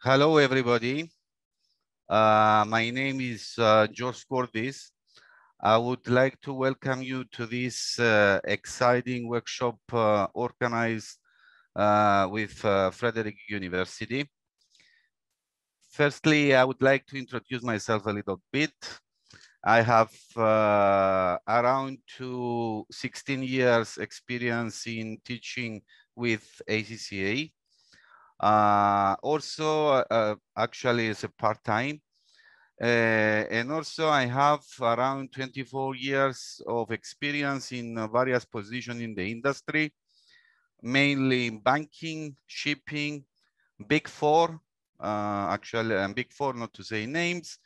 Hello, everybody. My name is George Cordis. I would like to welcome you to this exciting workshop organized with Frederick University. Firstly, I would like to introduce myself a little bit. I have around 16 years experience in teaching with ACCA. Also, actually, it's a part-time. And also, I have around 24 years of experience in various positions in the industry, mainly in banking, shipping, Big Four, actually, Big Four, not to say names,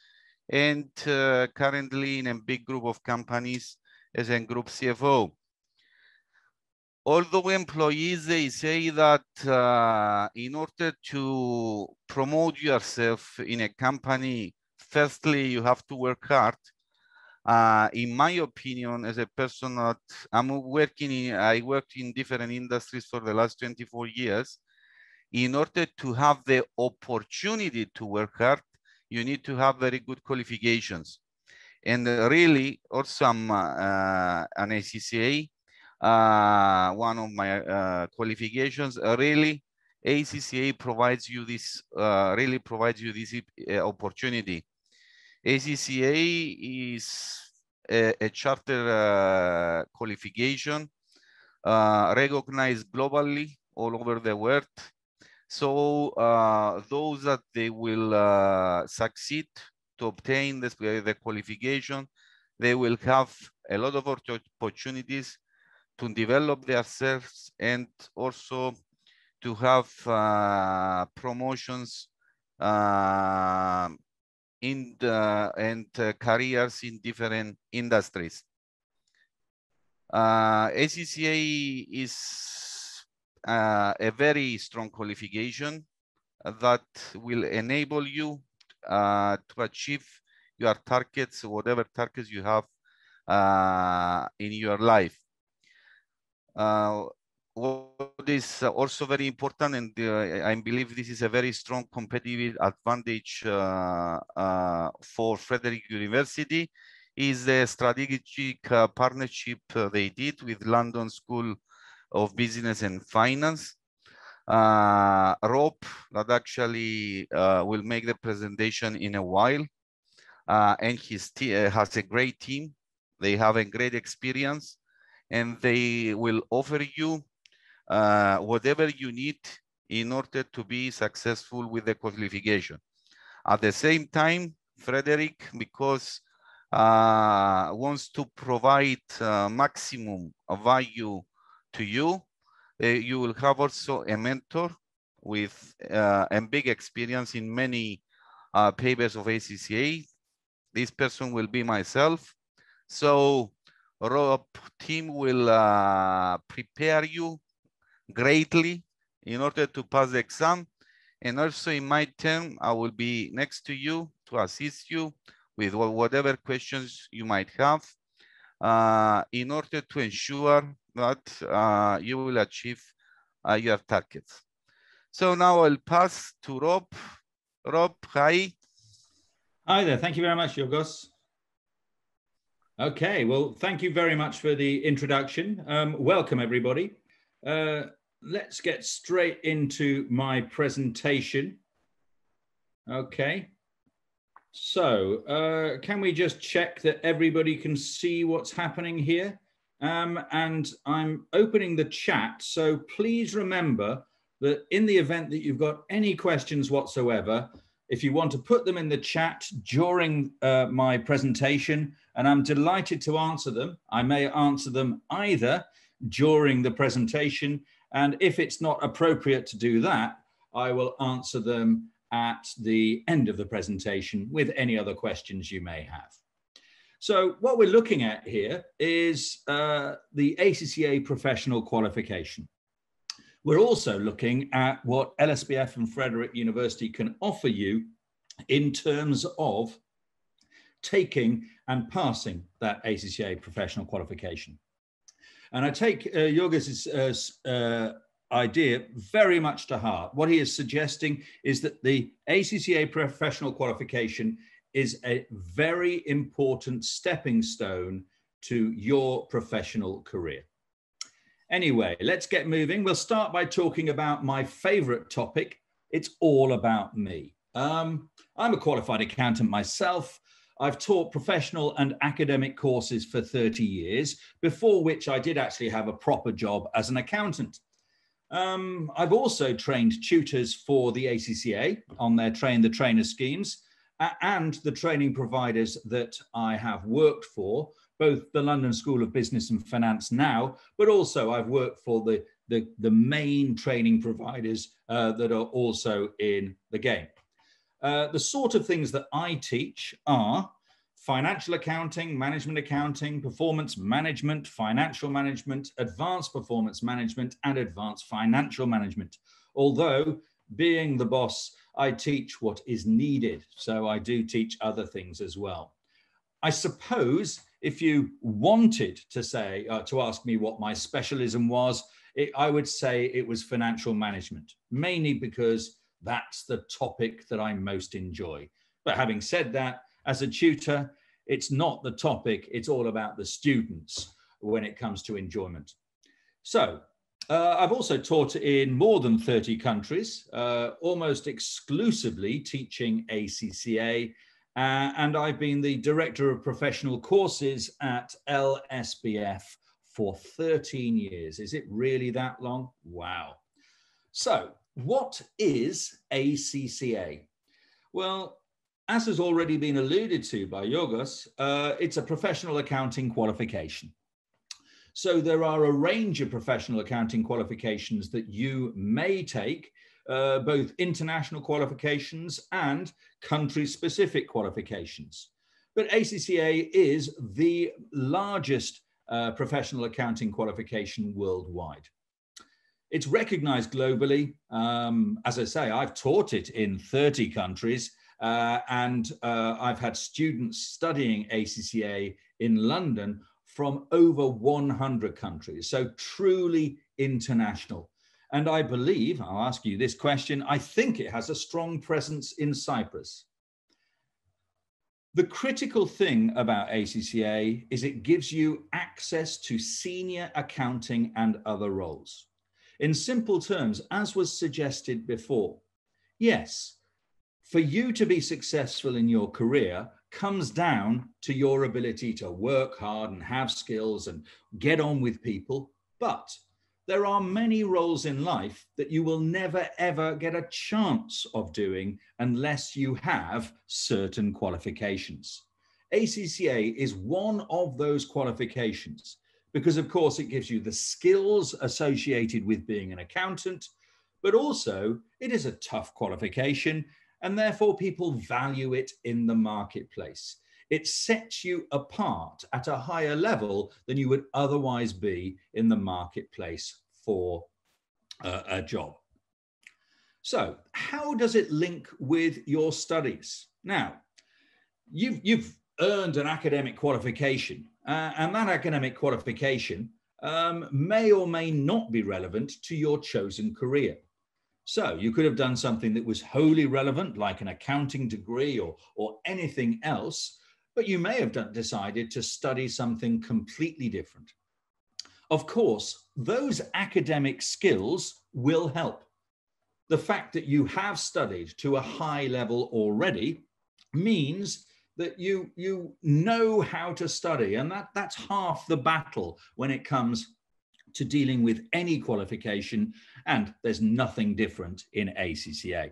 and currently in a big group of companies as a group CFO. Although employees, they say that in order to promote yourself in a company, firstly, you have to work hard. In my opinion, as a person that I worked in different industries for the last 24 years. In order to have the opportunity to work hard, you need to have very good qualifications. And really, also I'm an ACCA. One of my qualifications, really, ACCA provides you this, opportunity. ACCA is a charter qualification recognized globally all over the world. So those that they will succeed to obtain this, the qualification, they will have a lot of opportunities to develop themselves and also to have promotions and careers in different industries. ACCA is a very strong qualification that will enable you to achieve your targets, whatever targets you have in your life. What is also very important, and I believe this is a very strong competitive advantage for Frederick University, is the strategic partnership they did with London School of Business and Finance. Rob, that actually will make the presentation in a while, and his has a great team. They have a great experience, and they will offer you whatever you need in order to be successful with the qualification. At the same time, Frederick, because wants to provide maximum value to you, you will have also a mentor with a big experience in many papers of ACCA. This person will be myself. So Rob team will prepare you greatly in order to pass the exam. And also in my term, I will be next to you to assist you with whatever questions you might have in order to ensure that you will achieve your targets. So now I'll pass to Rob. Rob, hi. Hi there. Thank you very much, Yorgos. Okay, well, thank you very much for the introduction. Welcome, everybody. Let's get straight into my presentation. Okay. So can we just check that everybody can see what's happening here? And I'm opening the chat. So please remember that in the event that you've got any questions whatsoever, if you want to put them in the chat during my presentation, and I'm delighted to answer them. I may answer them either during the presentation, and if it's not appropriate to do that, I will answer them at the end of the presentation with any other questions you may have. So what we're looking at here is the ACCA professional qualification. We're also looking at what LSBF and Frederick University can offer you in terms of taking and passing that ACCA professional qualification. And I take Yorgos's idea very much to heart. What he is suggesting is that the ACCA professional qualification is a very important stepping stone to your professional career. Anyway, let's get moving. We'll start by talking about my favorite topic. It's all about me. I'm a qualified accountant myself. I've taught professional and academic courses for 30 years, before which I did actually have a proper job as an accountant. I've also trained tutors for the ACCA on their train the trainer schemes, and the training providers that I have worked for, both the London School of Business and Finance now, but also I've worked for the main training providers that are also in the game. The sort of things that I teach are financial accounting, management accounting, performance management, financial management, advanced performance management, and advanced financial management. Although, being the boss, I teach what is needed. So I do teach other things as well. I suppose if you wanted to say, to ask me what my specialism was, I would say it was financial management, mainly because that's the topic that I most enjoy. But having said that, as a tutor, it's not the topic, it's all about the students when it comes to enjoyment. So I've also taught in more than 30 countries, almost exclusively teaching ACCA, and I've been the Director of Professional Courses at LSBF for 13 years. Is it really that long? Wow. So what is ACCA? Well, as has already been alluded to by Yorgos, it's a professional accounting qualification. So there are a range of professional accounting qualifications that you may take, both international qualifications and country-specific qualifications. But ACCA is the largest professional accounting qualification worldwide. It's recognized globally. As I say, I've taught it in 30 countries, and I've had students studying ACCA in London from over 100 countries, so truly international. And I believe, I'll ask you this question, I think it has a strong presence in Cyprus. The critical thing about ACCA is it gives you access to senior accounting and other roles. In simple terms, as was suggested before, yes, for you to be successful in your career comes down to your ability to work hard and have skills and get on with people. But there are many roles in life that you will never, ever get a chance of doing unless you have certain qualifications. ACCA is one of those qualifications because, of course, it gives you the skills associated with being an accountant, but also it is a tough qualification, and therefore people value it in the marketplace. It sets you apart at a higher level than you would otherwise be in the marketplace for a job. So how does it link with your studies? Now, you've earned an academic qualification, and that academic qualification may or may not be relevant to your chosen career. So you could have done something that was wholly relevant, like an accounting degree or anything else, but you may have decided to study something completely different. Of course, those academic skills will help. The fact that you have studied to a high level already means that you know how to study, and that's half the battle when it comes to dealing with any qualification, and there's nothing different in ACCA.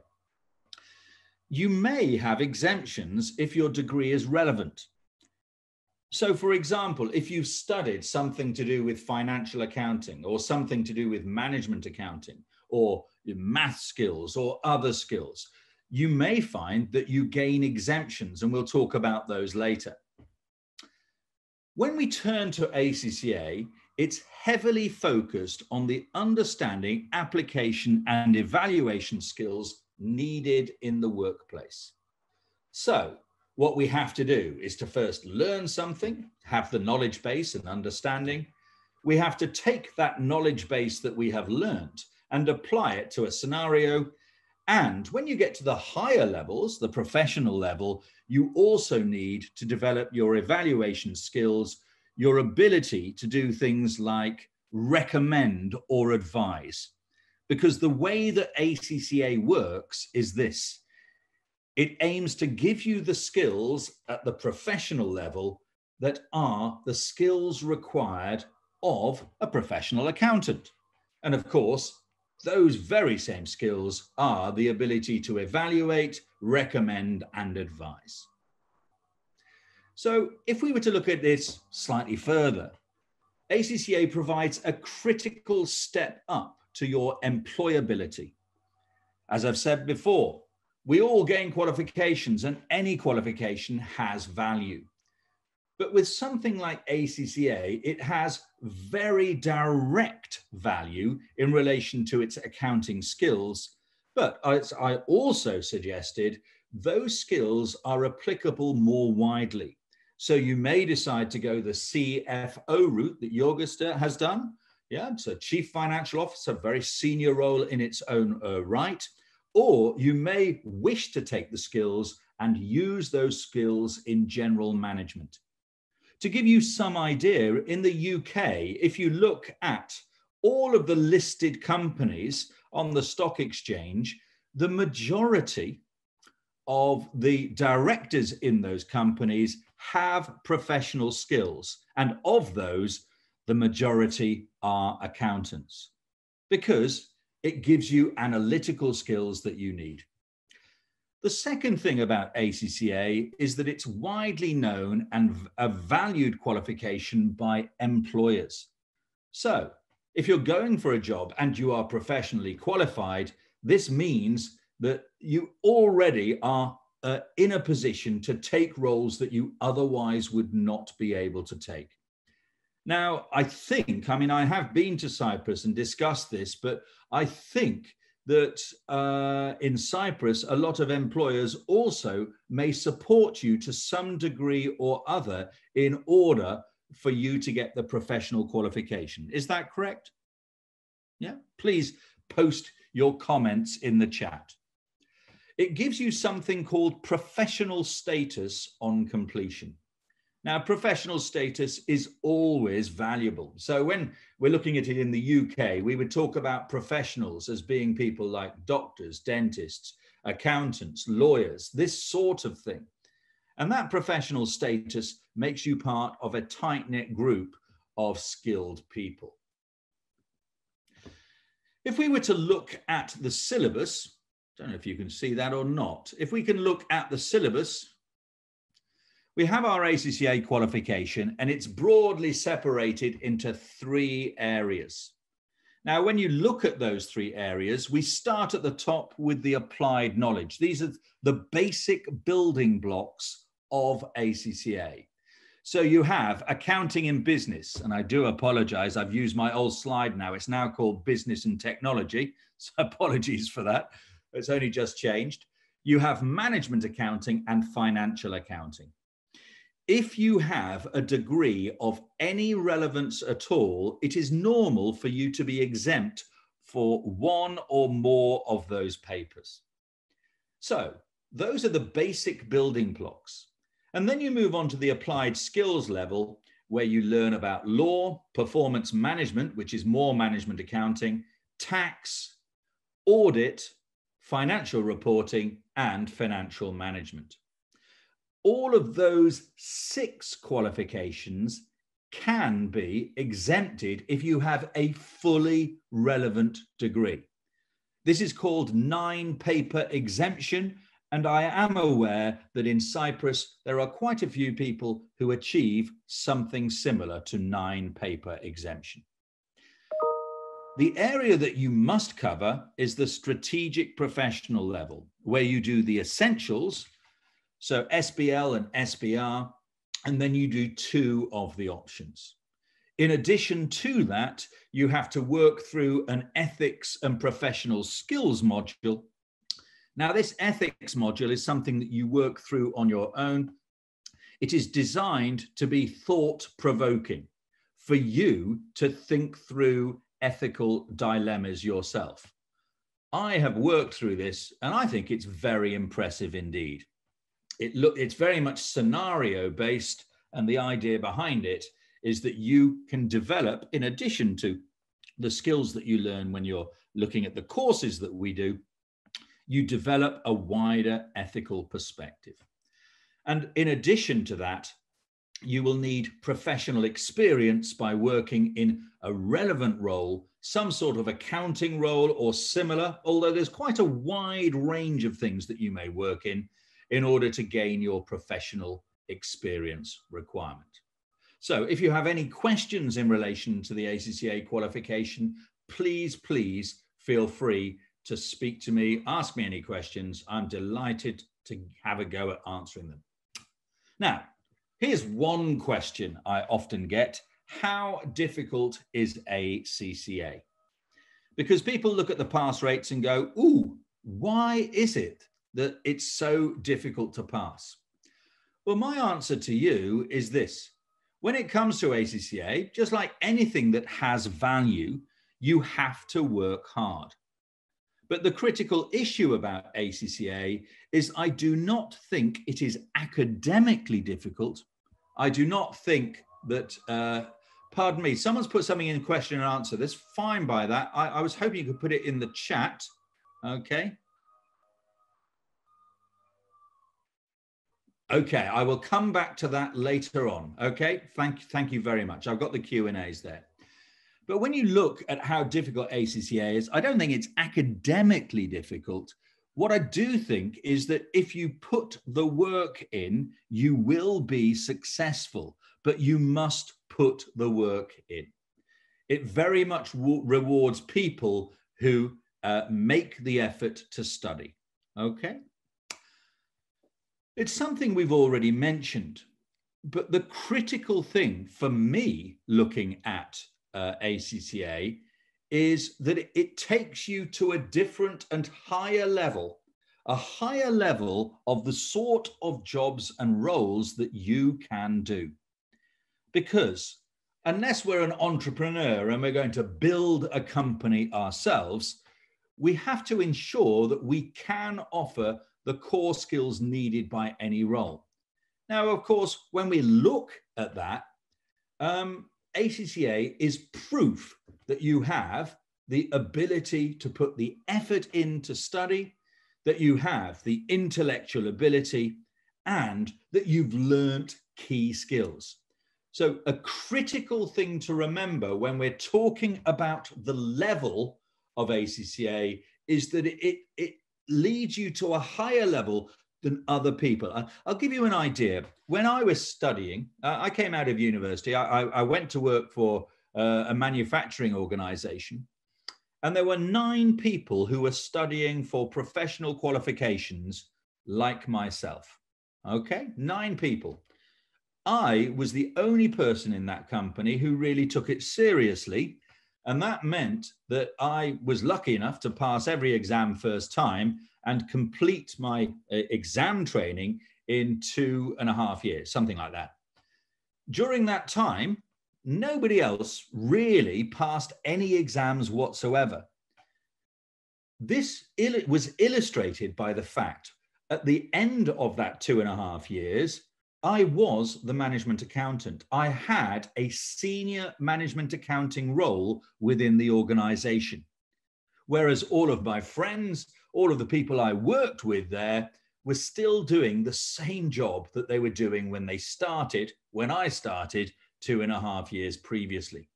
You may have exemptions if your degree is relevant. So, for example, if you've studied something to do with financial accounting or something to do with management accounting or math skills or other skills, you may find that you gain exemptions, and we'll talk about those later. When we turn to ACCA, it's heavily focused on the understanding, application, and evaluation skills needed in the workplace. So what we have to do is to first learn something, have the knowledge base and understanding. We have to take that knowledge base that we have learned and apply it to a scenario. And when you get to the higher levels, the professional level, you also need to develop your evaluation skills, your ability to do things like recommend or advise. Because the way that ACCA works is this. It aims to give you the skills at the professional level that are the skills required of a professional accountant. And of course, those very same skills are the ability to evaluate, recommend, and advise. So if we were to look at this slightly further, ACCA provides a critical step up to your employability. As I've said before, we all gain qualifications, and any qualification has value. But with something like ACCA, it has very direct value in relation to its accounting skills. But as I also suggested, those skills are applicable more widely. So you may decide to go the CFO route that Jorgista has done. Yeah, it's a Chief Financial Officer, very senior role in its own right. Or you may wish to take the skills and use those skills in general management. To give you some idea, in the UK, if you look at all of the listed companies on the stock exchange, the majority of the directors in those companies have professional skills. And of those, the majority are accountants, because it gives you analytical skills that you need. The second thing about ACCA is that it's widely known and a valued qualification by employers. So if you're going for a job and you are professionally qualified, this means that you already are in a position to take roles that you otherwise would not be able to take. Now, I have been to Cyprus and discussed this, but I think that in Cyprus, a lot of employers also may support you to some degree or other in order for you to get the professional qualification. Is that correct? Yeah, please post your comments in the chat. It gives you something called professional status on completion. Now, professional status is always valuable. So when we're looking at it in the UK, we would talk about professionals as being people like doctors, dentists, accountants, lawyers, this sort of thing. And that professional status makes you part of a tight-knit group of skilled people. If we were to look at the syllabus, I don't know if you can see that or not. If we can look at the syllabus, we have our ACCA qualification, and it's broadly separated into 3 areas. Now, when you look at those 3 areas, we start at the top with the applied knowledge. These are the basic building blocks of ACCA. So you have accounting and business, and I do apologize, I've used my old slide now. It's now called business and technology, so apologies for that. It's only just changed. You have management accounting and financial accounting. If you have a degree of any relevance at all, it is normal for you to be exempt for 1 or more of those papers. So those are the basic building blocks. And then you move on to the applied skills level, where you learn about law, performance management, which is more management accounting, tax, audit, financial reporting, and financial management. All of those 6 qualifications can be exempted if you have a fully relevant degree. This is called 9-paper exemption, and I am aware that in Cyprus, there are quite a few people who achieve something similar to 9-paper exemption. The area that you must cover is the strategic professional level, where you do the essentials, so SBL and SBR, and then you do 2 of the options. In addition to that, you have to work through an ethics and professional skills module. Now, this ethics module is something that you work through on your own. It is designed to be thought-provoking for you to think through ethical dilemmas yourself. I have worked through this, and I think it's very impressive indeed. It's very much scenario based, and the idea behind it is that you can develop, in addition to the skills that you learn when you're looking at the courses that we do, you develop a wider ethical perspective. And in addition to that, you will need professional experience by working in a relevant role, some sort of accounting role or similar, although there's quite a wide range of things that you may work in order to gain your professional experience requirement. So if you have any questions in relation to the ACCA qualification, please feel free to speak to me, ask me any questions. I'm delighted to have a go at answering them. Now, here's one question I often get. How difficult is ACCA? Because people look at the pass rates and go, ooh, why is it that it's so difficult to pass? Well, my answer to you is this. When it comes to ACCA, just like anything that has value, you have to work hard. But the critical issue about ACCA is I do not think it is academically difficult. I do not think that, pardon me, someone's put something in question and answer. That's fine by that. I was hoping you could put it in the chat. Okay. Okay, I will come back to that later on. Okay, thank you very much. I've got the Q&As there. But when you look at how difficult ACCA is, I don't think it's academically difficult. What I do think is that if you put the work in, you will be successful, but you must put the work in. It very much rewards people who make the effort to study. Okay. It's something we've already mentioned, but the critical thing for me looking at ACCA is that it takes you to a different and higher level of the sort of jobs and roles that you can do. Because unless we're an entrepreneur and we're going to build a company ourselves, we have to ensure that we can offer the core skills needed by any role. Now, of course, when we look at that, ACCA is proof that you have the ability to put the effort in to study, that you have the intellectual ability, and that you've learnt key skills. So a critical thing to remember when we're talking about the level of ACCA is that it leads you to a higher level than other people. I'll give you an idea. When I was studying, I came out of university. I went to work for a manufacturing organization, and there were 9 people who were studying for professional qualifications like myself. Okay, 9 people. I was the only person in that company who really took it seriously. And that meant that I was lucky enough to pass every exam first time and complete my exam training in 2.5 years, something like that. During that time, nobody else really passed any exams whatsoever. This was illustrated by the fact at the end of that 2.5 years, I was the management accountant. I had a senior management accounting role within the organization. Whereas all of my friends, all of the people I worked with there were still doing the same job that they were doing when I started 2.5 years previously.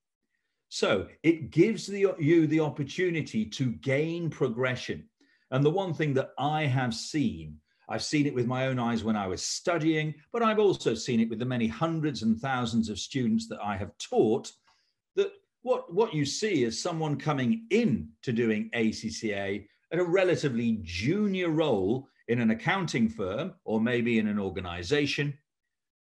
So it gives you the opportunity to gain progression. And the one thing that I have seen, I've seen it with my own eyes when I was studying, but I've also seen it with the many hundreds and thousands of students that I have taught, that what you see is someone coming in to doing ACCA at a relatively junior role in an accounting firm or maybe in an organization.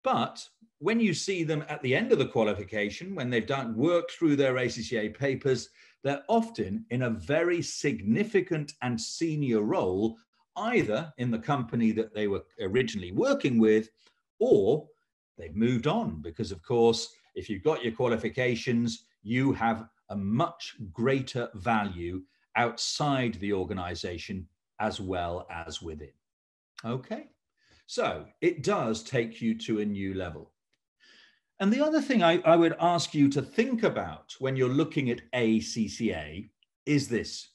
But when you see them at the end of the qualification, when they've worked through their ACCA papers, they're often in a very significant and senior role, either in the company that they were originally working with, or they've moved on because, of course, if you've got your qualifications, you have a much greater value outside the organization as well as within. Okay, so it does take you to a new level. And the other thing I would ask you to think about when you're looking at ACCA is this.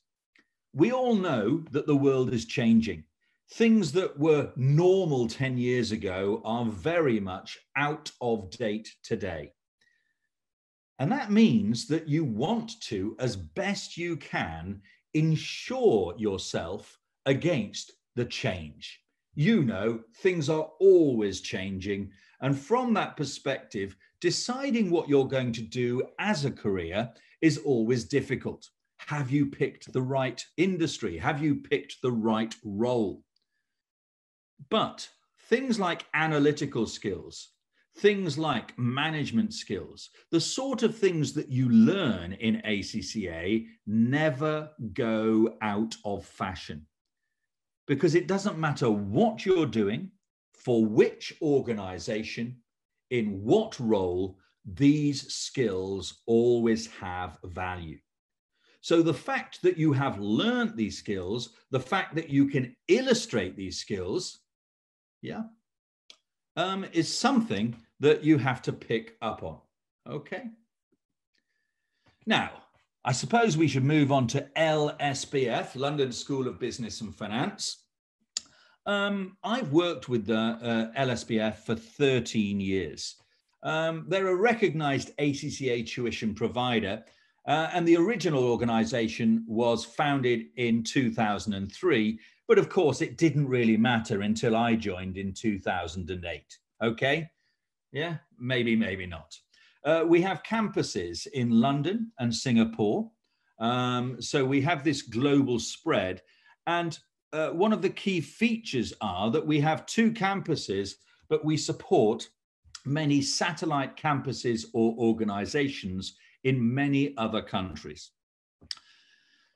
We all know that the world is changing. Things that were normal 10 years ago are very much out of date today. And that means that you want to, as best you can, insure yourself against the change. You know, things are always changing. And from that perspective, deciding what you're going to do as a career is always difficult. Have you picked the right industry? Have you picked the right role? But things like analytical skills, things like management skills, the sort of things that you learn in ACCA never go out of fashion. Because it doesn't matter what you're doing, for which organization, in what role, these skills always have value. So the fact that you have learned these skills, the fact that you can illustrate these skills, is something that you have to pick up on. Okay. Now, I suppose we should move on to LSBF, London School of Business and Finance. I've worked with the LSBF for 13 years. They're a recognized ACCA tuition provider, and the original organization was founded in 2003, but of course it didn't really matter until I joined in 2008. Okay? Yeah, maybe, maybe not. We have campuses in London and Singapore. So we have this global spread. And one of the key features are that we have 2 campuses, but we support many satellite campuses or organizations in many other countries.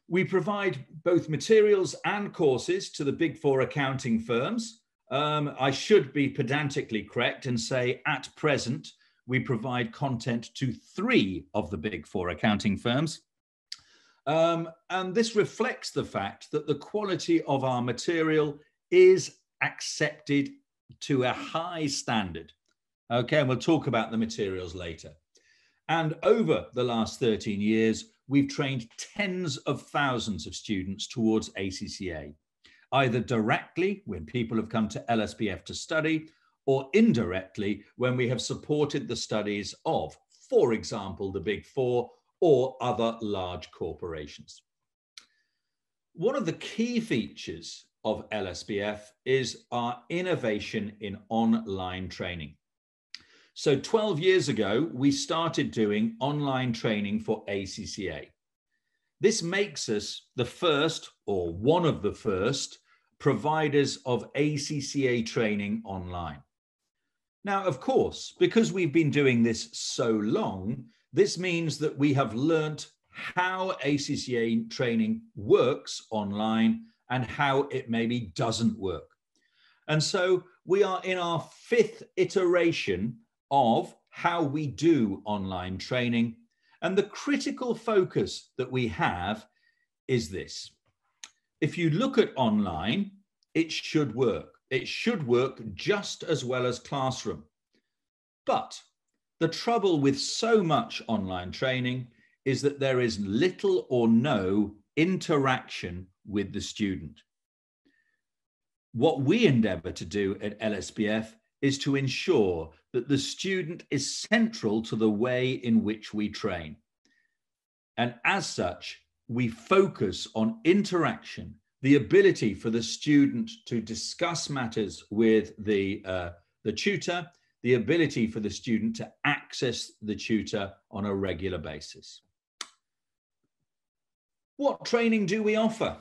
We provide both materials and courses to the Big 4 accounting firms. I should be pedantically correct and say at present, we provide content to 3 of the Big 4 accounting firms. And this reflects the fact that the quality of our material is accepted to a high standard. Okay, and we'll talk about the materials later. And over the last 13 years, we've trained tens of thousands of students towards ACCA, either directly when people have come to LSBF to study, or indirectly when we have supported the studies of, for example, the Big 4 or other large corporations. One of the key features of LSBF is our innovation in online training. So 12 years ago, we started doing online training for ACCA. This makes us the first, or one of the first, providers of ACCA training online. Now, of course, because we've been doing this so long, this means that we have learnt how ACCA training works online and how it maybe doesn't work. And so we are in our 5th iteration of how we do online training. And the critical focus that we have is this. If you look at online, it should work. It should work just as well as classroom. But the trouble with so much online training is that there is little or no interaction with the student. What we endeavour to do at LSBF is to ensure that the student is central to the way in which we train. And as such, we focus on interaction, the ability for the student to discuss matters with the tutor, the ability for the student to access the tutor on a regular basis. What training do we offer?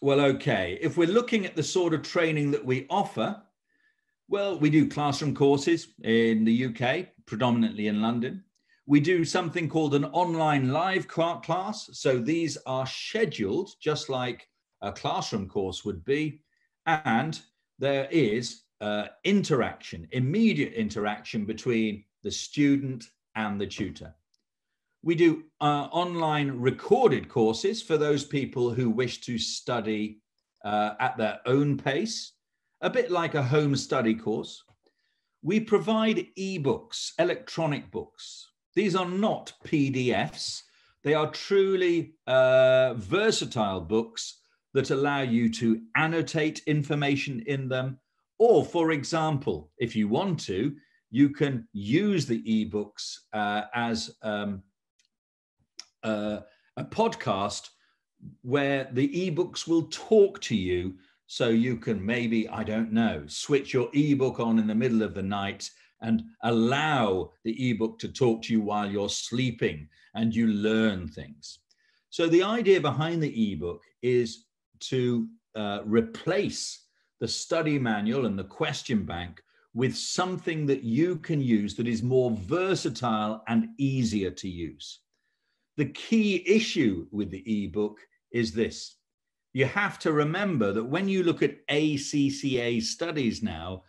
Well, okay, if we're looking at the sort of training that we offer, well, we do classroom courses in the UK, predominantly in London. We do something called an online live class. So these are scheduled just like a classroom course would be. And there is interaction, immediate interaction between the student and the tutor. We do online recorded courses for those people who wish to study at their own pace, a bit like a home study course. We provide ebooks, electronic books. These are not PDFs. They are truly versatile books that allow you to annotate information in them. Or, for example, if you want to, you can use the ebooks as a podcast where the ebooks will talk to you, so you can maybe, I don't know, switch your ebook on in the middle of the night and allow the ebook to talk to you while you're sleeping, and you learn things. So the idea behind the ebook is to replace the study manual and the question bank with something that you can use that is more versatile and easier to use. The key issue with the ebook is this. You have to remember that when you look at ACCA studies now,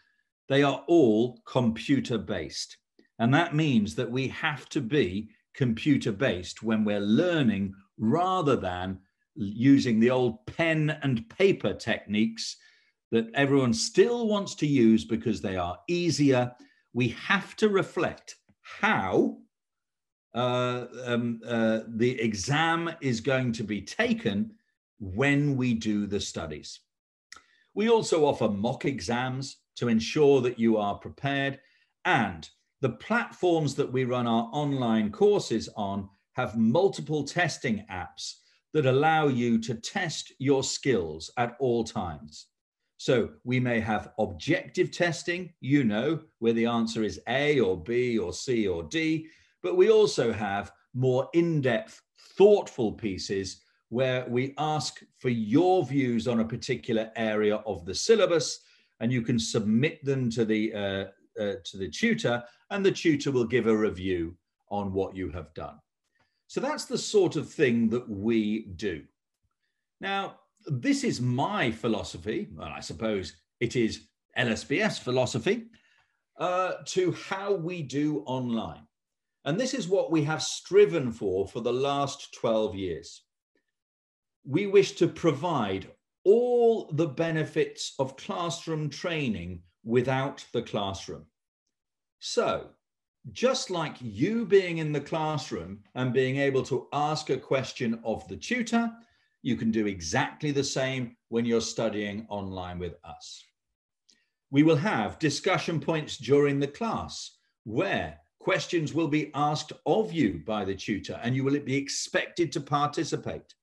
they are all computer-based. And that means that we have to be computer-based when we're learning, rather than using the old pen and paper techniques that everyone still wants to use because they are easier. We have to reflect how the exam is going to be taken when we do the studies. We also offer mock exams to ensure that you are prepared, and the platforms that we run our online courses on have multiple testing apps that allow you to test your skills at all times. So we may have objective testing, you know, where the answer is A or B or C or D, but we also have more in-depth, thoughtful pieces where we ask for your views on a particular area of the syllabus, and you can submit them to the tutor, and the tutor will give a review on what you have done. So that's the sort of thing that we do. Now, this is my philosophy, well, I suppose it is LSBS philosophy, to how we do online. And this is what we have striven for the last 12 years. We wish to provide all the benefits of classroom training without the classroom. So, just like you being in the classroom and being able to ask a question of the tutor, you can do exactly the same when you're studying online with us. We will have discussion points during the class where questions will be asked of you by the tutor, and you will be expected to participate.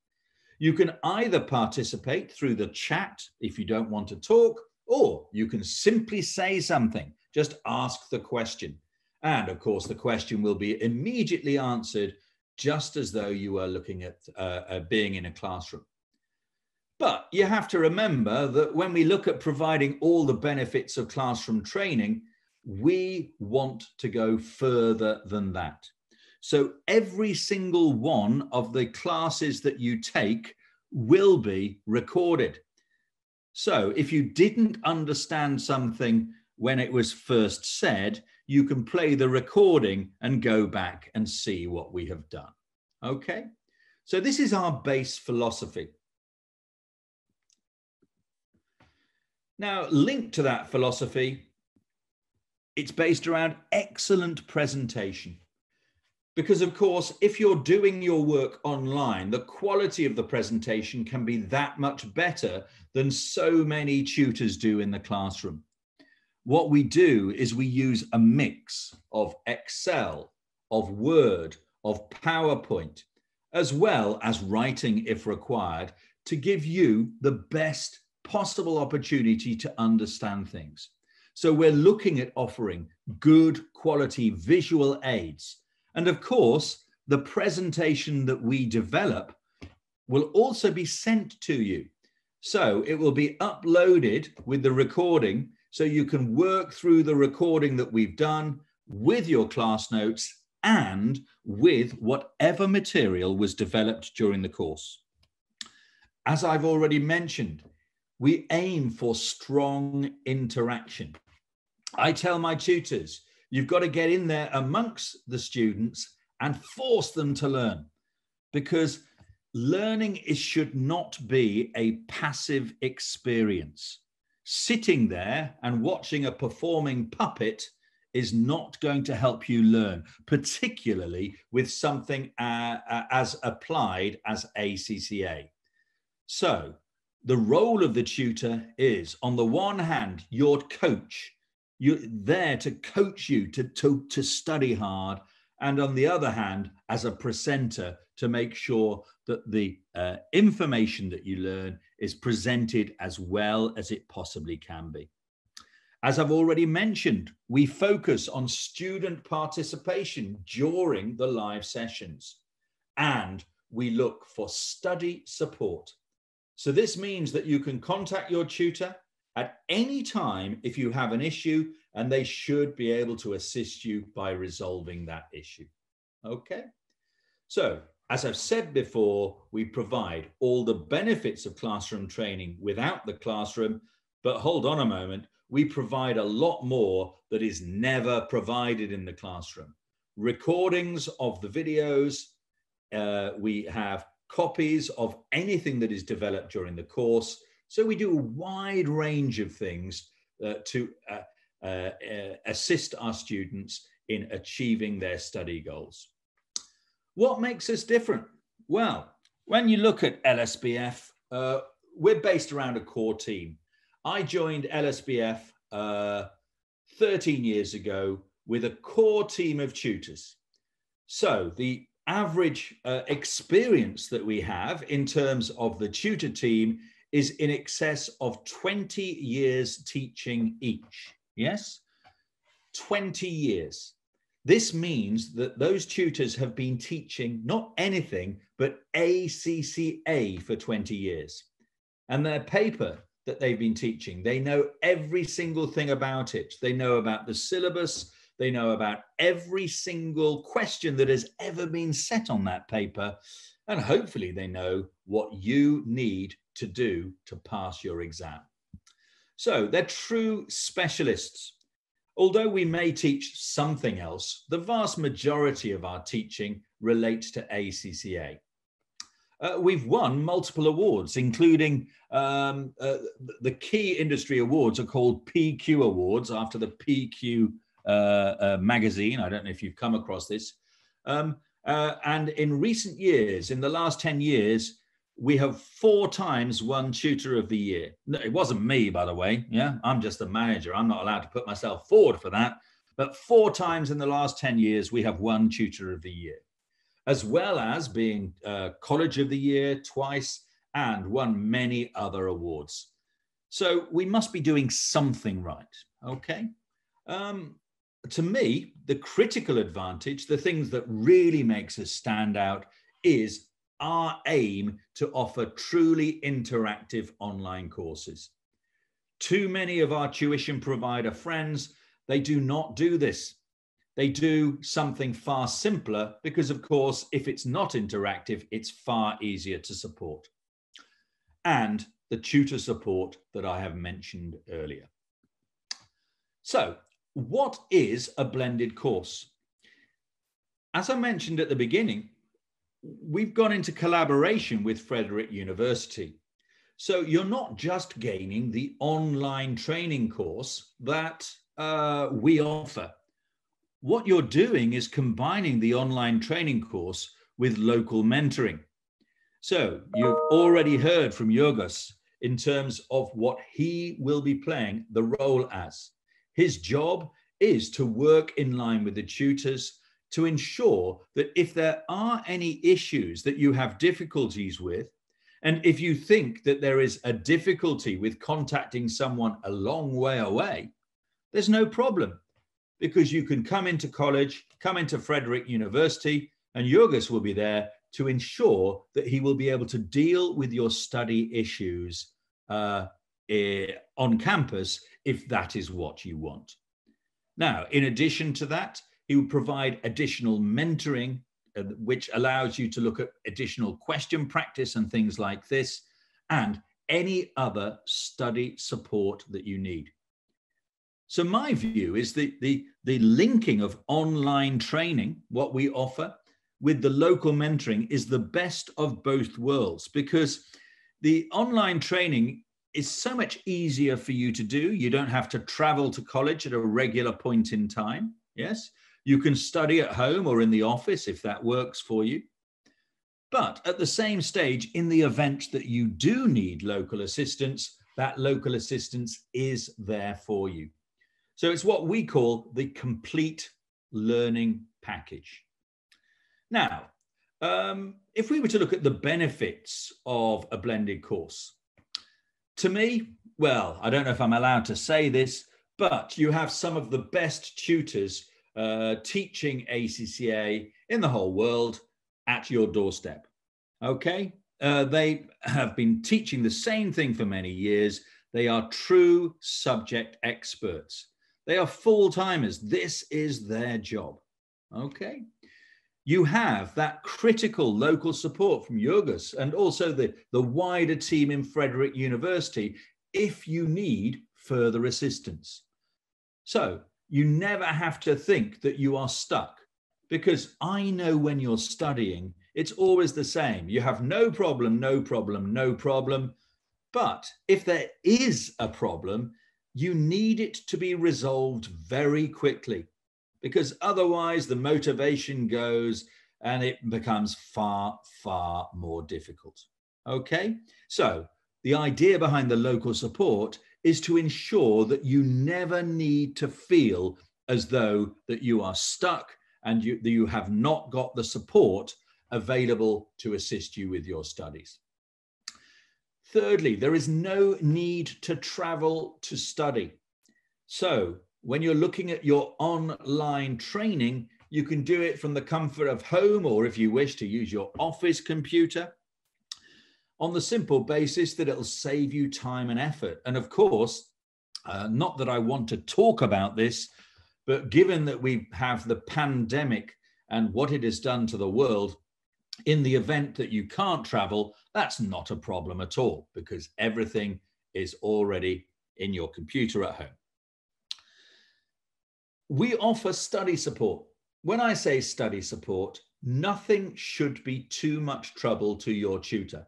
You can either participate through the chat if you don't want to talk, or you can simply say something, just ask the question. And of course, the question will be immediately answered, just as though you were looking at being in a classroom. But you have to remember that when we look at providing all the benefits of classroom training, we want to go further than that. So every single one of the classes that you take will be recorded. So if you didn't understand something when it was first said, you can play the recording and go back and see what we have done. Okay? So this is our base philosophy. Now, linked to that philosophy, it's based around excellent presentation. Because, of course, if you're doing your work online, the quality of the presentation can be that much better than so many tutors do in the classroom. What we do is we use a mix of Excel, of Word, of PowerPoint, as well as writing if required, to give you the best possible opportunity to understand things. So we're looking at offering good quality visual aids. And of course, the presentation that we develop will also be sent to you. So it will be uploaded with the recording, so you can work through the recording that we've done with your class notes and with whatever material was developed during the course. As I've already mentioned, we aim for strong interaction. I tell my tutors, you've got to get in there amongst the students and force them to learn, because learning should not be a passive experience. Sitting there and watching a performing puppet is not going to help you learn, particularly with something as applied as ACCA. So the role of the tutor is, on the one hand, your coach. You're there to coach you to study hard. And on the other hand, as a presenter, to make sure that the information that you learn is presented as well as it possibly can be. As I've already mentioned, we focus on student participation during the live sessions, and we look for study support. So this means that you can contact your tutor at any time if you have an issue, and they should be able to assist you by resolving that issue. Okay? So, as I've said before, we provide all the benefits of classroom training without the classroom, but hold on a moment, we provide a lot more that is never provided in the classroom. Recordings of the videos, we have copies of anything that is developed during the course. So we do a wide range of things to assist our students in achieving their study goals. What makes us different? Well, when you look at LSBF, we're based around a core team. I joined LSBF 13 years ago with a core team of tutors. So the average experience that we have in terms of the tutor team is in excess of 20 years teaching each. Yes, 20 years. This means that those tutors have been teaching not anything but ACCA for 20 years. And their paper that they've been teaching, they know every single thing about it. They know about the syllabus. They know about every single question that has ever been set on that paper. And hopefully they know what you need to do to pass your exam. So they're true specialists. Although we may teach something else, the vast majority of our teaching relates to ACCA. We've won multiple awards, including the key industry awards are called PQ Awards, after the PQ magazine. I don't know if you've come across this. And in recent years, in the last 10 years, we have 4 times won Tutor of the Year. No, it wasn't me, by the way. Yeah, I'm just a manager. I'm not allowed to put myself forward for that. But 4 times in the last 10 years, we have won Tutor of the Year, as well as being College of the Year twice and won many other awards. So we must be doing something right, okay? To me, the critical advantage, the things that really makes us stand out, is our aim to offer truly interactive online courses. Too many of our tuition provider friends, they do not do this. They do something far simpler because, of course, if it's not interactive, it's far easier to support. And the tutor support that I have mentioned earlier. So, what is a blended course? As I mentioned at the beginning, we've gone into collaboration with Frederick University. So you're not just gaining the online training course that we offer. What you're doing is combining the online training course with local mentoring. So you've already heard from Yorgos in terms of what he will be playing the role as. His job is to work in line with the tutors to ensure that if there are any issues that you have difficulties with, and if you think that there is a difficulty with contacting someone a long way away, there's no problem, because you can come into college, come into Frederick University, and Yorgos will be there to ensure that he will be able to deal with your study issues on campus if that is what you want. Now, in addition to that, he will provide additional mentoring, which allows you to look at additional question practice and things like this, and any other study support that you need. So my view is the linking of online training, what we offer, with the local mentoring is the best of both worlds, because the online training is so much easier for you to do. You don't have to travel to college at a regular point in time. Yes, you can study at home or in the office if that works for you. But at the same stage, in the event that you do need local assistance, that local assistance is there for you. So it's what we call the complete learning package. Now, if we were to look at the benefits of a blended course, to me, well, I don't know if I'm allowed to say this, but you have some of the best tutors teaching ACCA in the whole world at your doorstep. Okay, they have been teaching the same thing for many years. They are true subject experts. They are full-timers. This is their job. Okay. You have that critical local support from Jurgis and also the wider team in Frederick University if you need further assistance. So you never have to think that you are stuck, because I know when you're studying, it's always the same. You have no problem, no problem, no problem. But if there is a problem, you need it to be resolved very quickly, because otherwise the motivation goes and it becomes far, far more difficult. Okay, so the idea behind the local support is to ensure that you never need to feel as though that you are stuck and you have not got the support available to assist you with your studies. Thirdly, there is no need to travel to study. So when you're looking at your online training, you can do it from the comfort of home, or if you wish to use your office computer, on the simple basis that it'll save you time and effort. And of course, not that I want to talk about this, but given that we have the pandemic and what it has done to the world, in the event that you can't travel, that's not a problem at all, because everything is already in your computer at home. We offer study support. When I say study support, nothing should be too much trouble to your tutor.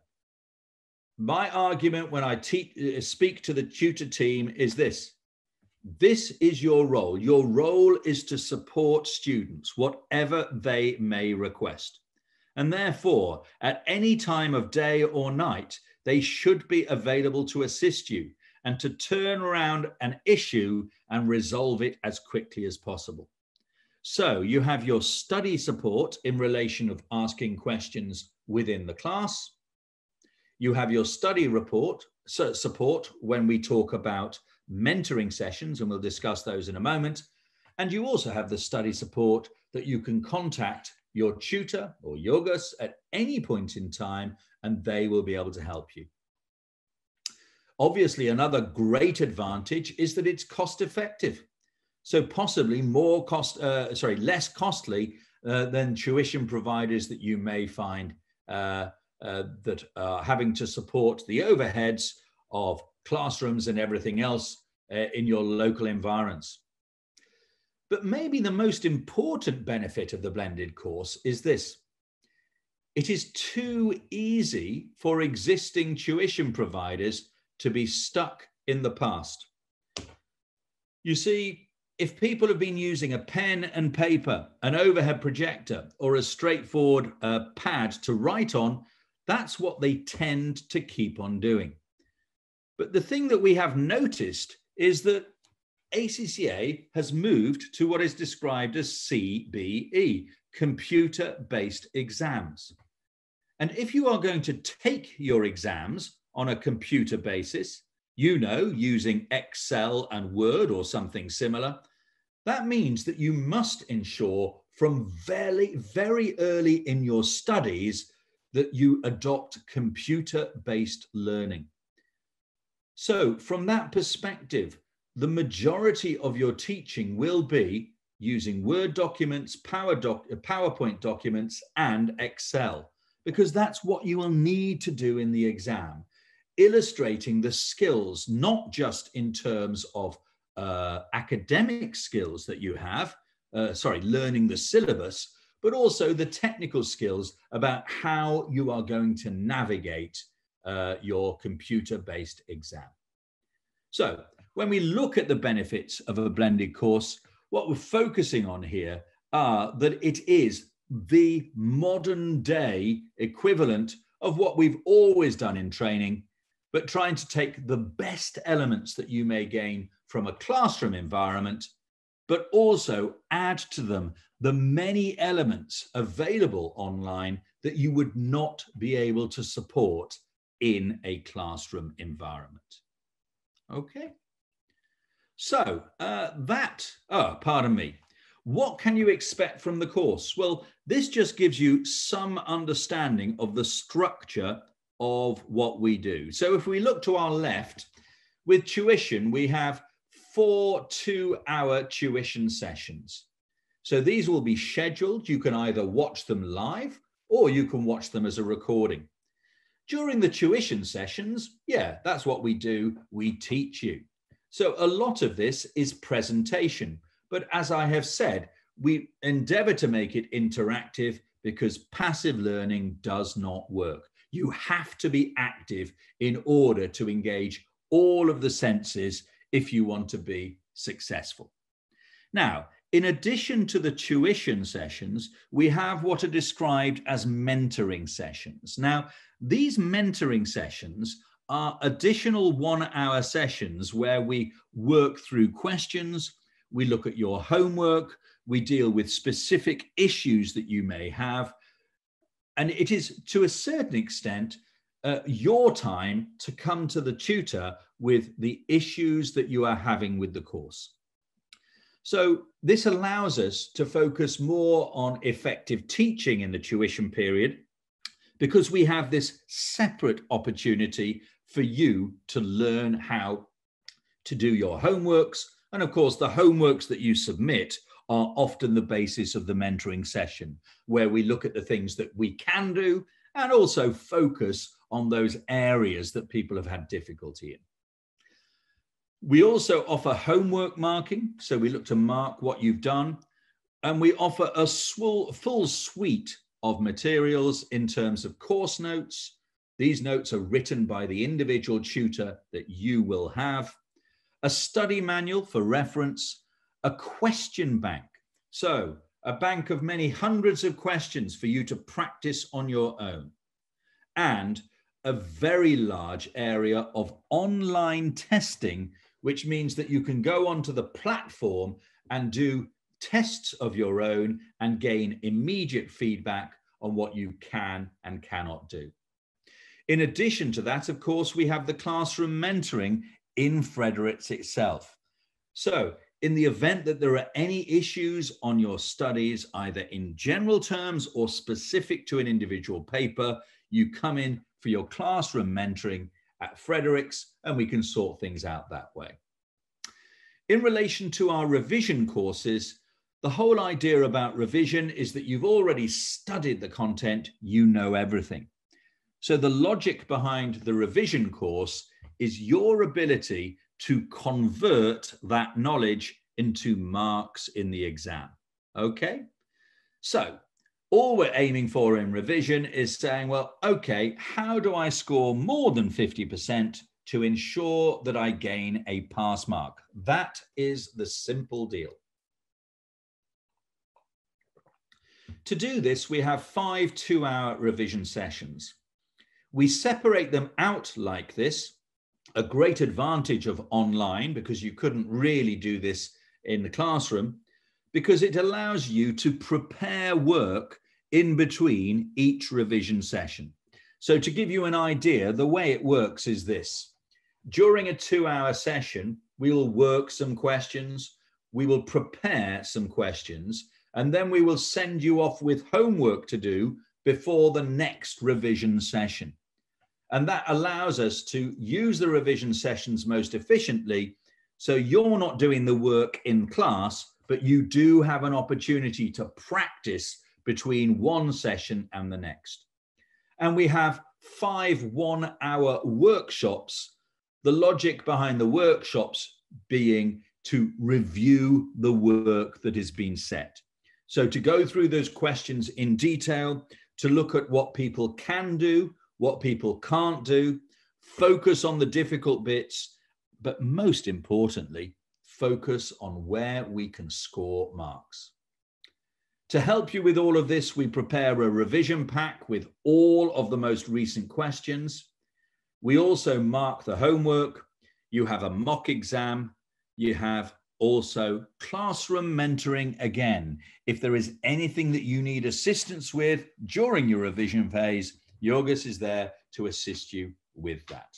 My argument when I speak to the tutor team is this. This is your role. Your role is to support students, whatever they may request. And therefore, at any time of day or night, they should be available to assist you and to turn around an issue and resolve it as quickly as possible. So you have your study support in relation of asking questions within the class. You have your study support when we talk about mentoring sessions, and we'll discuss those in a moment. And you also have the study support that you can contact your tutor or Jurgis at any point in time, and they will be able to help you. Obviously, another great advantage is that it's cost effective. So possibly less costly than tuition providers that you may find that are having to support the overheads of classrooms and everything else in your local environs. But maybe the most important benefit of the blended course is this. It is too easy for existing tuition providers to be stuck in the past. You see, if people have been using a pen and paper, an overhead projector, or a straightforward pad to write on, that's what they tend to keep on doing. But the thing that we have noticed is that ACCA has moved to what is described as CBE, computer-based exams. And if you are going to take your exams on a computer basis, using Excel and Word or something similar, that means that you must ensure from very, very early in your studies that you adopt computer-based learning. So from that perspective, the majority of your teaching will be using Word documents, PowerPoint documents, and Excel, because that's what you will need to do in the exam, illustrating the skills, not just in terms of academic skills that you have, learning the syllabus, but also the technical skills about how you are going to navigate your computer-based exam. So when we look at the benefits of a blended course, what we're focusing on here are that it is the modern day equivalent of what we've always done in training, but trying to take the best elements that you may gain from a classroom environment, but also add to them the many elements available online that you would not be able to support in a classroom environment. Okay. So pardon me. What can you expect from the course? Well, this just gives you some understanding of the structure of what we do. So if we look to our left, with tuition, we have 4 two-hour tuition sessions. So these will be scheduled. You can either watch them live or you can watch them as a recording. During the tuition sessions, yeah, that's what we do. We teach you. So a lot of this is presentation. But as I have said, we endeavor to make it interactive because passive learning does not work. You have to be active in order to engage all of the senses if you want to be successful. Now, in addition to the tuition sessions, we have what are described as mentoring sessions. Now, these mentoring sessions are additional 1-hour sessions where we work through questions, we look at your homework, we deal with specific issues that you may have, and it is to a certain extent your time to come to the tutor with the issues that you are having with the course. So this allows us to focus more on effective teaching in the tuition period because we have this separate opportunity for you to learn how to do your homeworks. And of course, the homeworks that you submit are often the basis of the mentoring session, where we look at the things that we can do and also focus on those areas that people have had difficulty in. We also offer homework marking, so we look to mark what you've done, and we offer a full suite of materials in terms of course notes. These notes are written by the individual tutor that you will have, a study manual for reference, a question bank, so a bank of many hundreds of questions for you to practice on your own, and a very large area of online testing, which means that you can go onto the platform and do tests of your own and gain immediate feedback on what you can and cannot do. In addition to that, of course, we have the classroom mentoring in Frederick itself. So in the event that there are any issues on your studies, either in general terms or specific to an individual paper, you come in for your classroom mentoring at Frederick's, and we can sort things out that way. In relation to our revision courses, the whole idea about revision is that you've already studied the content, you know everything. So the logic behind the revision course is your ability to convert that knowledge into marks in the exam. Okay? So all we're aiming for in revision is saying, well, okay, how do I score more than 50% to ensure that I gain a pass mark? That is the simple deal. To do this, we have 5 two-hour revision sessions. We separate them out like this, a great advantage of online, because you couldn't really do this in the classroom, because it allows you to prepare work in between each revision session. So to give you an idea, the way it works is this. During a 2-hour session, we will work some questions, we will prepare some questions, and then we will send you off with homework to do before the next revision session. And that allows us to use the revision sessions most efficiently. So you're not doing the work in class, but you do have an opportunity to practice between one session and the next. And we have 5 one-hour workshops, the logic behind the workshops being to review the work that has been set. So to go through those questions in detail, to look at what people can do, what people can't do, focus on the difficult bits, but most importantly, focus on where we can score marks. To help you with all of this, we prepare a revision pack with all of the most recent questions. We also mark the homework. You have a mock exam. You have also classroom mentoring again. If there is anything that you need assistance with during your revision phase, Yorgos is there to assist you with that.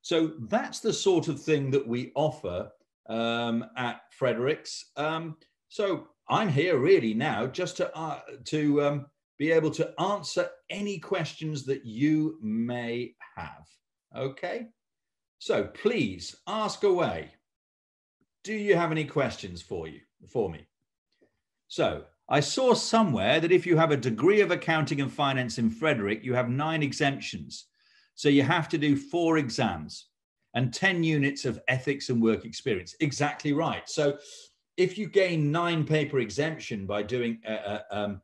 So that's the sort of thing that we offer at Frederick's. So I'm here really now just to be able to answer any questions that you may have. Okay, so please ask away. Do you have any questions for me? So I saw somewhere that if you have a degree of accounting and finance in Frederick, you have 9 exemptions. So you have to do 4 exams and 10 units of ethics and work experience. Exactly right. So if you gain 9 paper exemption by doing a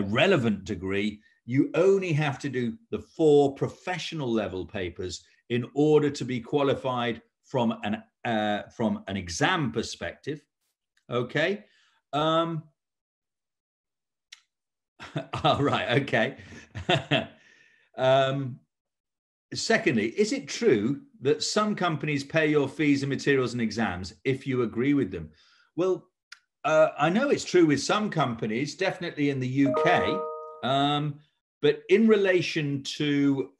relevant degree, you only have to do the 4 professional level papers in order to be qualified from an exam perspective. Okay. All right. Okay. Secondly, is it true that some companies pay your fees and materials and exams if you agree with them? Well, I know it's true with some companies, definitely in the UK, but in relation to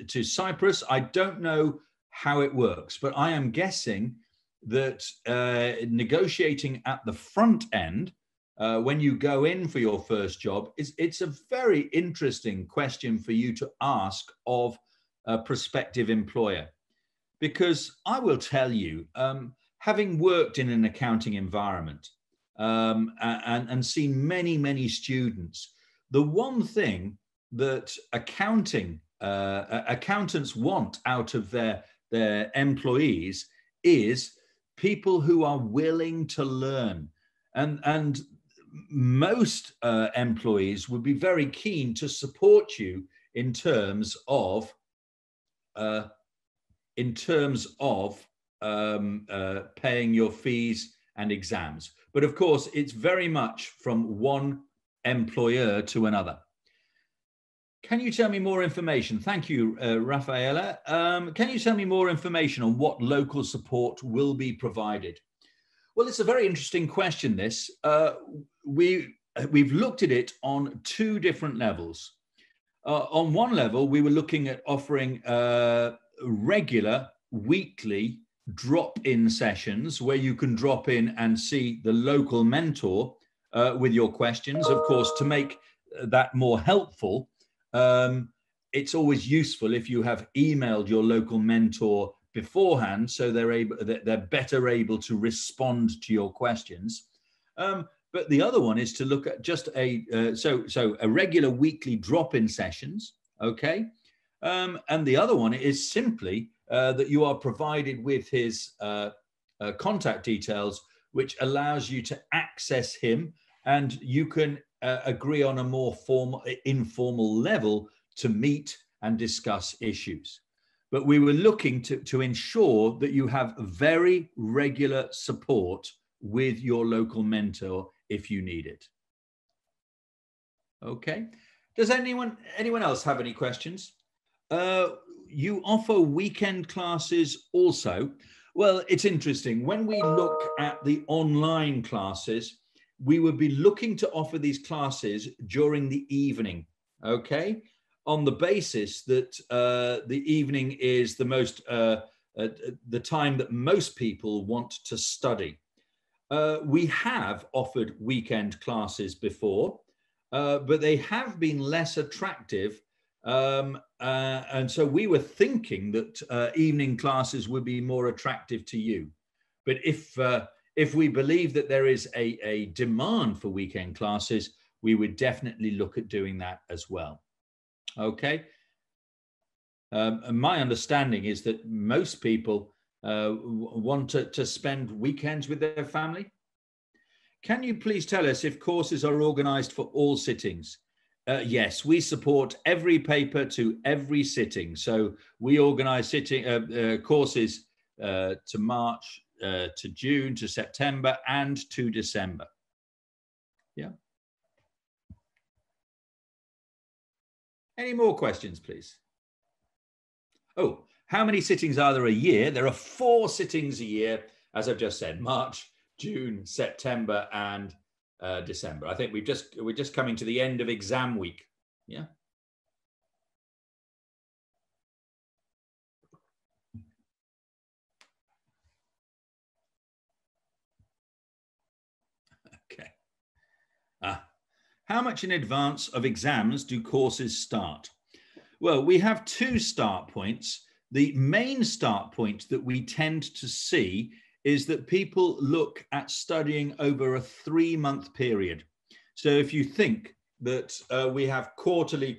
to Cyprus, I don't know how it works, but I am guessing that negotiating at the front end, when you go in for your first job, it's a very interesting question for you to ask of a prospective employer. Because I will tell you, having worked in an accounting environment and seen many, many students, the one thing that accountants want out of their employees is people who are willing to learn. And most employees would be very keen to support you in terms of paying your fees and exams. But of course, it's very much from one employer to another. Can you tell me more information? Thank you, Rafaela. Can you tell me more information on what local support will be provided? Well, it's a very interesting question, this. We've looked at it on 2 different levels. On one level, we were looking at offering regular weekly drop-in sessions where you can drop in and see the local mentor with your questions. Of course, to make that more helpful, it's always useful if you have emailed your local mentor beforehand, so they're better able to respond to your questions. But the other one is to look at just a regular weekly drop-in sessions, okay? And the other one is simply that you are provided with his contact details, which allows you to access him, and you can agree on a more informal level to meet and discuss issues. But we were looking to ensure that you have very regular support with your local mentor if you need it. Okay. Does anyone else have any questions? You offer weekend classes also. Well, it's interesting. When we look at the online classes, we would be looking to offer these classes during the evening, okay? On the basis that the evening is the time that most people want to study. We have offered weekend classes before, but they have been less attractive. And so we were thinking that evening classes would be more attractive to you. But if we believe that there is a demand for weekend classes, we would definitely look at doing that as well. Okay. My understanding is that most people want to spend weekends with their family. Can you please tell us if courses are organised for all sittings? Yes, we support every paper to every sitting. So we organise courses to March, to June, to September, and to December. Yeah. Any more questions, please? Oh, how many sittings are there a year? There are 4 sittings a year, as I've just said, March, June, September, and December. I think we're just coming to the end of exam week. Yeah. Okay. How much in advance of exams do courses start? Well, we have 2 start points. The main start point that we tend to see is that people look at studying over a 3-month period. So if you think that we have quarterly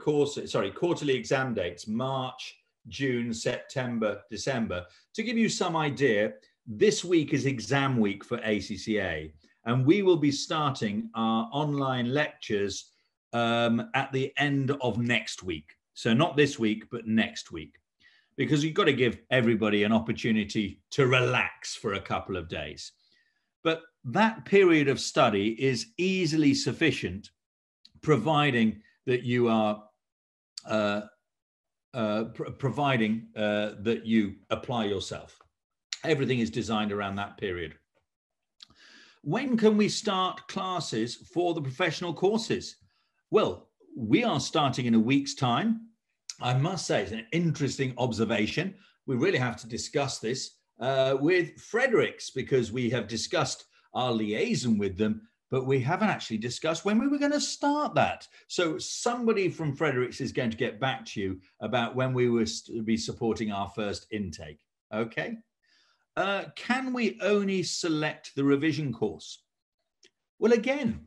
exam dates, March, June, September, December, to give you some idea, this week is exam week for ACCA, and we will be starting our online lectures at the end of next week. So not this week, but next week, because you've got to give everybody an opportunity to relax for a couple of days. But that period of study is easily sufficient, providing that you are that you apply yourself. Everything is designed around that period. When can we start classes for the professional courses? Well, we are starting in a week's time. I must say it's an interesting observation. We really have to discuss this with Frederick's, because we have discussed our liaison with them, but we haven't actually discussed when we were going to start that. So somebody from Frederick's is going to get back to you about when we will be supporting our first intake. Okay. Can we only select the revision course? Well, again,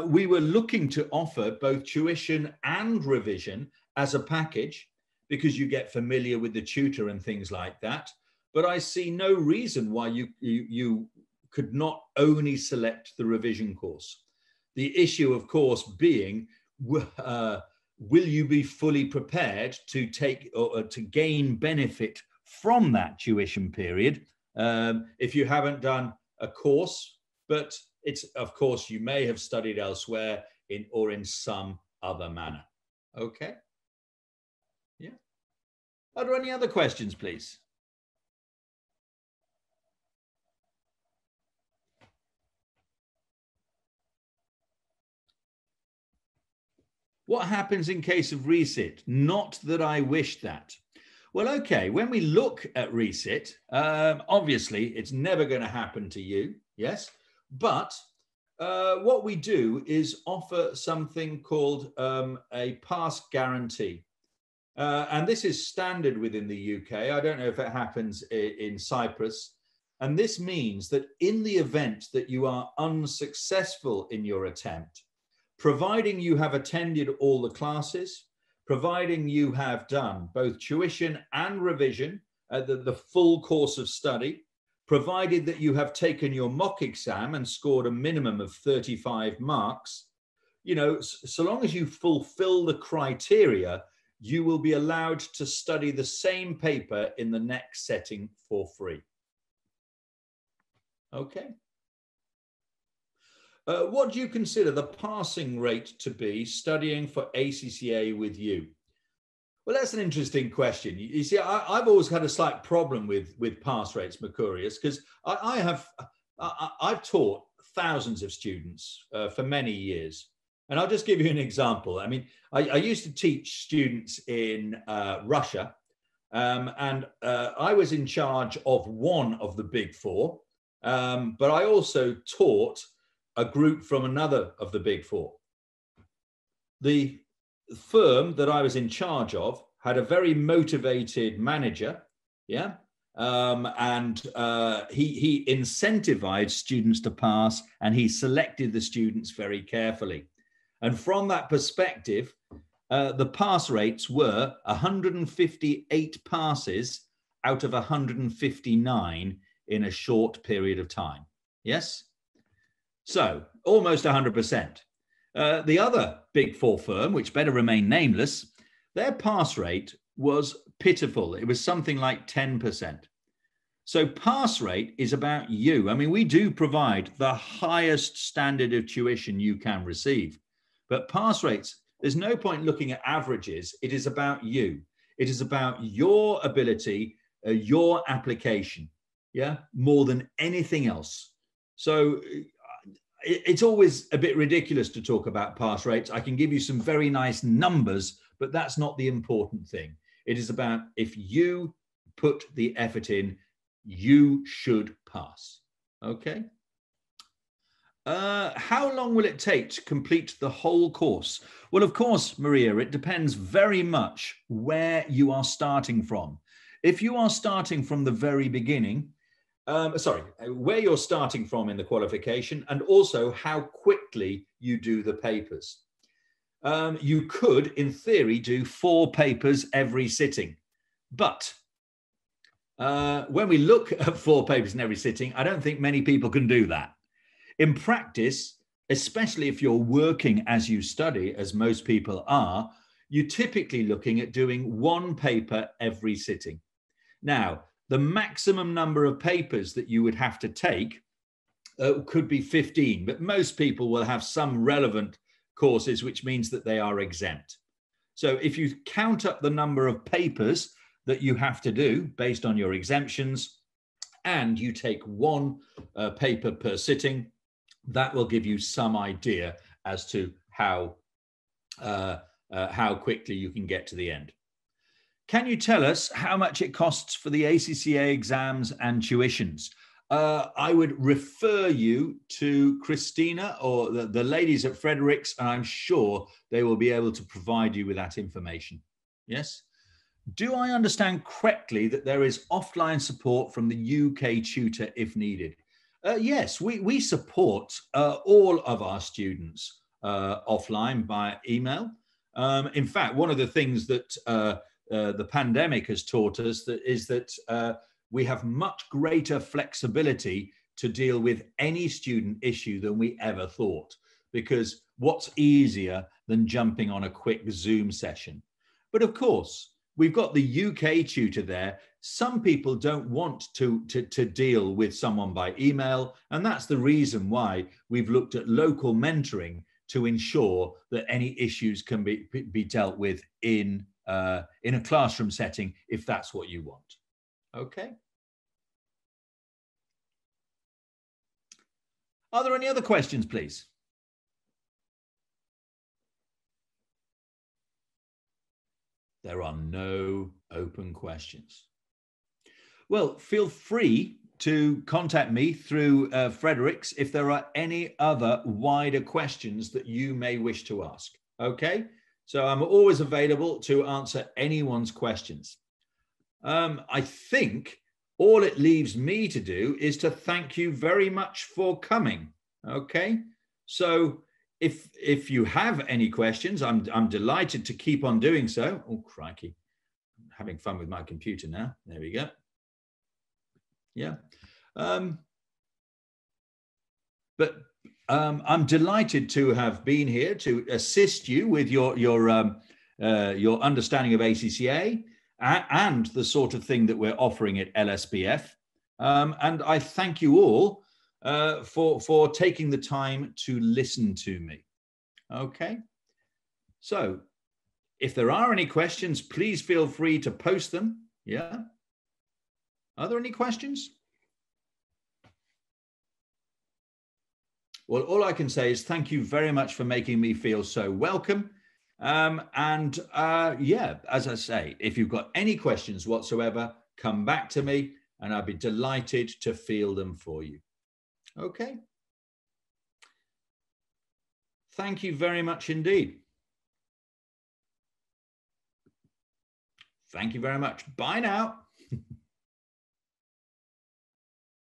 we were looking to offer both tuition and revision as a package, because you get familiar with the tutor and things like that. But I see no reason why you could not only select the revision course. The issue, of course, being, will you be fully prepared to take or to gain benefit from that tuition period if you haven't done a course, but it's, of course, you may have studied elsewhere in some other manner. Okay. Yeah. Are there any other questions, please? What happens in case of resit? Not that I wish that. Well, okay, when we look at resit, obviously it's never going to happen to you, yes? But what we do is offer something called a pass guarantee. And this is standard within the UK. I don't know if it happens in Cyprus. And this means that in the event that you are unsuccessful in your attempt, providing you have attended all the classes, providing you have done both tuition and revision, the full course of study, provided that you have taken your mock exam and scored a minimum of 35 marks, you know, so long as you fulfill the criteria, you will be allowed to study the same paper in the next setting for free. Okay. What do you consider the passing rate to be studying for ACCA with you? Well, that's an interesting question. You see, I've always had a slight problem with pass rates, Mercurius, because I've taught thousands of students for many years. And I'll just give you an example. I mean, I used to teach students in Russia, and I was in charge of one of the big four, but I also taught a group from another of the big four. The firm that I was in charge of had a very motivated manager, yeah, and he incentivized students to pass, and he selected the students very carefully. And from that perspective, the pass rates were 158 passes out of 159 in a short period of time. Yes? So almost 100%. The other Big Four firm, which better remain nameless, their pass rate was pitiful. It was something like 10%. So pass rate is about you. I mean, we do provide the highest standard of tuition you can receive, but pass rates, there's no point looking at averages. It is about you. It is about your ability, your application, yeah, more than anything else. So it's always a bit ridiculous to talk about pass rates. I can give you some very nice numbers, but that's not the important thing. It is about if you put the effort in, you should pass. Okay. How long will it take to complete the whole course? Well, of course, Maria, it depends very much where you are starting from. If you are starting from the very beginning, where you're starting from in the qualification, and also how quickly you do the papers. You could, in theory, do 4 papers every sitting. But when we look at 4 papers in every sitting, I don't think many people can do that. In practice, especially if you're working as you study, as most people are, you're typically looking at doing 1 paper every sitting. Now, the maximum number of papers that you would have to take could be 15, but most people will have some relevant courses, which means that they are exempt. So if you count up the number of papers that you have to do based on your exemptions, and you take 1 paper per sitting, that will give you some idea as to how quickly you can get to the end. Can you tell us how much it costs for the ACCA exams and tuitions? I would refer you to Christina or the ladies at Frederick's, and I'm sure they will be able to provide you with that information. Yes? Do I understand correctly that there is offline support from the UK tutor if needed? Yes, we support all of our students offline by email. In fact, one of the things that the pandemic has taught us is that we have much greater flexibility to deal with any student issue than we ever thought, because what's easier than jumping on a quick Zoom session? But of course, we've got the UK tutor there. Some people don't want to deal with someone by email, and that's the reason why we've looked at local mentoring to ensure that any issues can be dealt with in a classroom setting, if that's what you want. Okay. Are there any other questions, please? There are no open questions. Well, feel free to contact me through Frederick's if there are any other wider questions that you may wish to ask. Okay, so I'm always available to answer anyone's questions. I think all it leaves me to do is to thank you very much for coming. Okay, so if you have any questions, I'm delighted to keep on doing so. Oh, crikey. I'm having fun with my computer now. There we go. Yeah. But I'm delighted to have been here to assist you with your understanding of ACCA and the sort of thing that we're offering at LSBF. And I thank you all for taking the time to listen to me. Okay. So if there are any questions, please feel free to post them. Yeah. Are there any questions? Well, all I can say is thank you very much for making me feel so welcome. Yeah, as I say, if you've got any questions whatsoever, come back to me and I'll be delighted to field them for you. Okay. Thank you very much indeed. Thank you very much. Bye now.